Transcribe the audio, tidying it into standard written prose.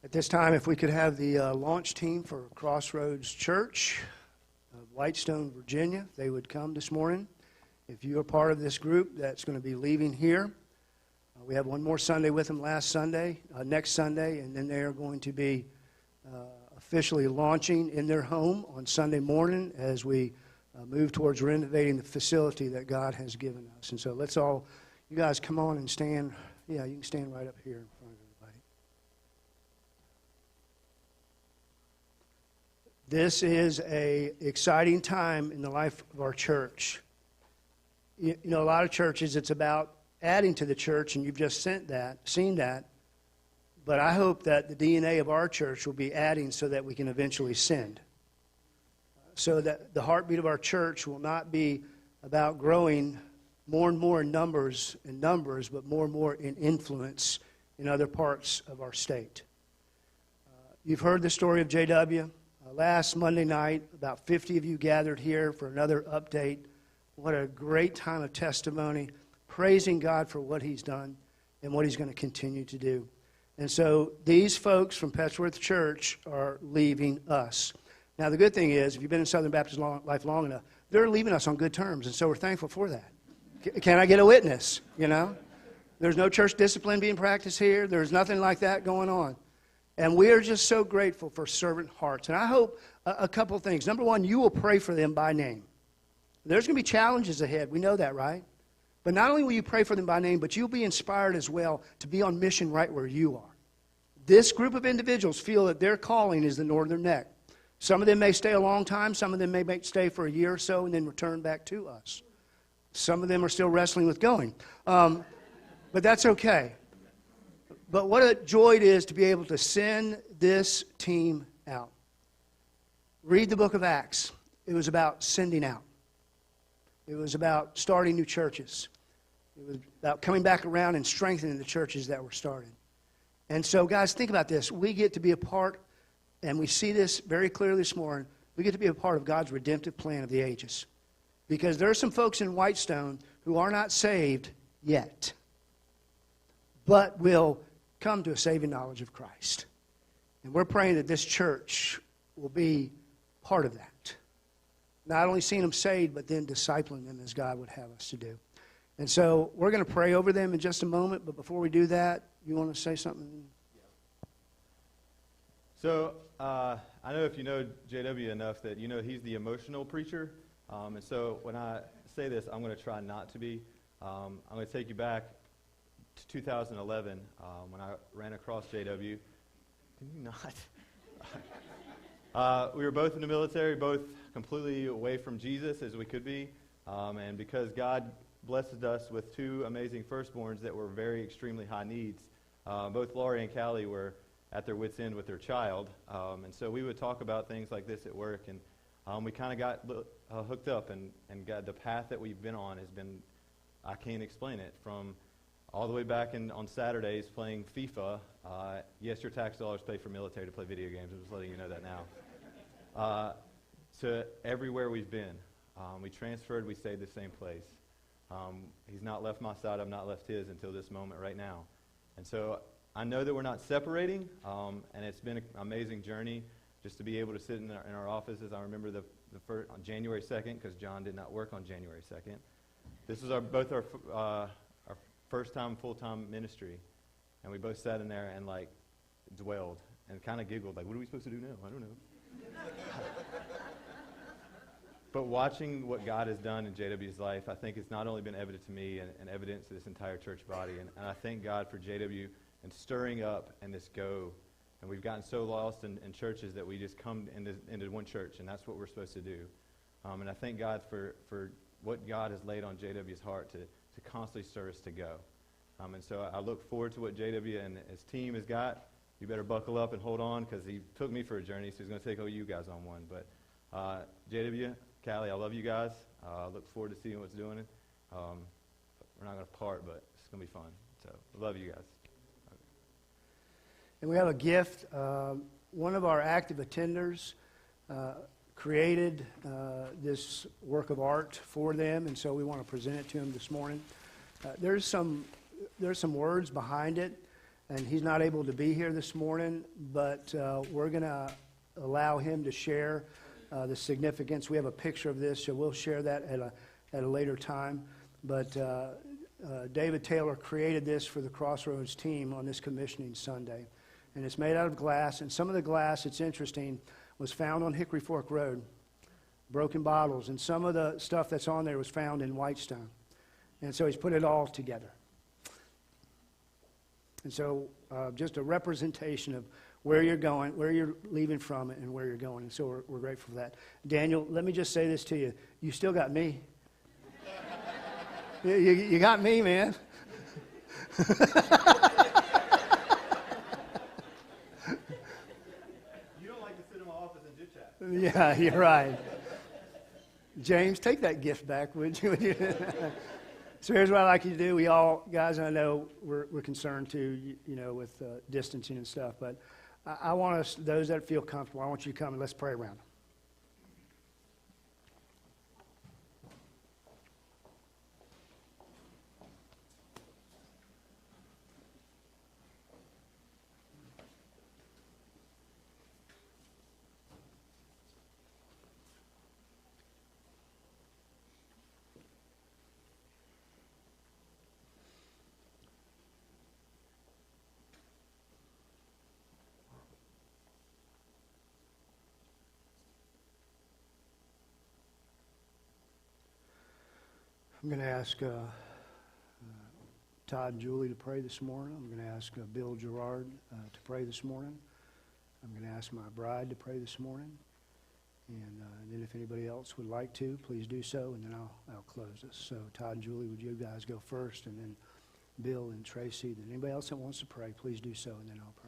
At this time, if we could have the launch team for Crossroads Church of Whitestone, Virginia, they would come this morning. If you are part of this group that's going to be leaving here, we have one more Sunday with them next Sunday, and then they are going to be officially launching in their home on Sunday morning as we move towards renovating the facility that God has given us. And so let's all, you guys come on and stand. Yeah, you can stand right up here in front of everybody. This is an exciting time in the life of our church. You know, a lot of churches, it's about adding to the church, and you've just seen that. But I hope that the DNA of our church will be adding so that we can eventually send. So that the heartbeat of our church will not be about growing more and more in numbers, but more and more in influence in other parts of our state. You've heard the story of JW. Last Monday night, about 50 of you gathered here for another update. What a great time of testimony, praising God for what He's done and what He's going to continue to do. And so these folks from Petsworth Church are leaving us. Now, the good thing is, if you've been in Southern Baptist life long enough, they're leaving us on good terms, and so we're thankful for that. Can I get a witness, you know? There's no church discipline being practiced here. There's nothing like that going on. And we are just so grateful for servant hearts. And I hope a couple things. Number one, you will pray for them by name. There's going to be challenges ahead. We know that, right? But not only will you pray for them by name, but you'll be inspired as well to be on mission right where you are. This group of individuals feel that their calling is the Northern Neck. Some of them may stay a long time. Some of them may stay for a year or so and then return back to us. Some of them are still wrestling with going. But that's okay. But what a joy it is to be able to send this team out. Read the book of Acts. It was about sending out. It was about starting new churches. It was about coming back around and strengthening the churches that were started. And so, guys, think about this. We get to be a part, and we see this very clearly this morning, we get to be a part of God's redemptive plan of the ages. Because there are some folks in Whitestone who are not saved yet, but will come to a saving knowledge of Christ. And we're praying that this church will be part of that. Not only seeing them saved, but then discipling them as God would have us to do. And so we're going to pray over them in just a moment, but before we do that, you want to say something? So I know if you know JW enough that you know he's the emotional preacher. And so when I say this, I'm going to try not to be. I'm going to take you back to 2011 when I ran across JW. Can you not? We were both in the military, both completely away from Jesus as we could be. And because God blessed us with two amazing firstborns that were very extremely high needs, both Laurie and Callie were at their wits' end with their child. And so we would talk about things like this at work. And we kind of got hooked up, and got the path that we've been on has been, I can't explain it, from all the way back on Saturdays playing FIFA. Yes, your tax dollars pay for military to play video games. I'm just letting you know that now. To everywhere we've been. We transferred, we stayed the same place. He's not left my side, I've not left his until this moment right now. And so I know that we're not separating, and it's been an amazing journey just to be able to sit in our offices. I remember the first, on January 2nd, because John did not work on January 2nd. This was both our first time full-time ministry, and we both sat in there and like dwelled and kind of giggled, like, what are we supposed to do now? I don't know. But watching what God has done in JW's life, I think it's not only been evident to me and evident to this entire church body, and I thank God for JW and stirring up and this go. And we've gotten so lost in churches that we just come into one church, and that's what we're supposed to do. And I thank God for what God has laid on JW's heart to constantly stir us to go. And so I look forward to what JW and his team has got. You better buckle up and hold on, because he took me for a journey, so he's going to take all you guys on one. But JW, Callie, I love you guys. I look forward to seeing what's doing it. We're not going to part, but it's going to be fun. So I love you guys. And we have a gift. One of our active attenders created this work of art for them, and so we want to present it to them this morning. There's some words behind it and he's not able to be here this morning, but we're going to allow him to share the significance. We have a picture of this, so we'll share that at a later time. But David Taylor created this for the Crossroads team on this commissioning Sunday. And it's made out of glass, and some of the glass, it's interesting, was found on Hickory Fork Road, broken bottles, and some of the stuff that's on there was found in Whitestone. And so he's put it all together. And so just a representation of where you're going, where you're leaving from, and where you're going. And so we're grateful for that. Daniel, let me just say this to you. You still got me. You got me, man. Yeah, you're right. James, take that gift back, would you? So here's what I'd like you to do. We all, guys, I know we're concerned too, with distancing and stuff, but I want us, those that feel comfortable, I want you to come and let's pray around. I'm going to ask Todd and Julie to pray this morning. I'm going to ask Bill Gerard to pray this morning. I'm going to ask my bride to pray this morning. And then if anybody else would like to, please do so, and then I'll close this. So Todd and Julie, would you guys go first, and then Bill and Tracy. Then anybody else that wants to pray, please do so, and then I'll pray.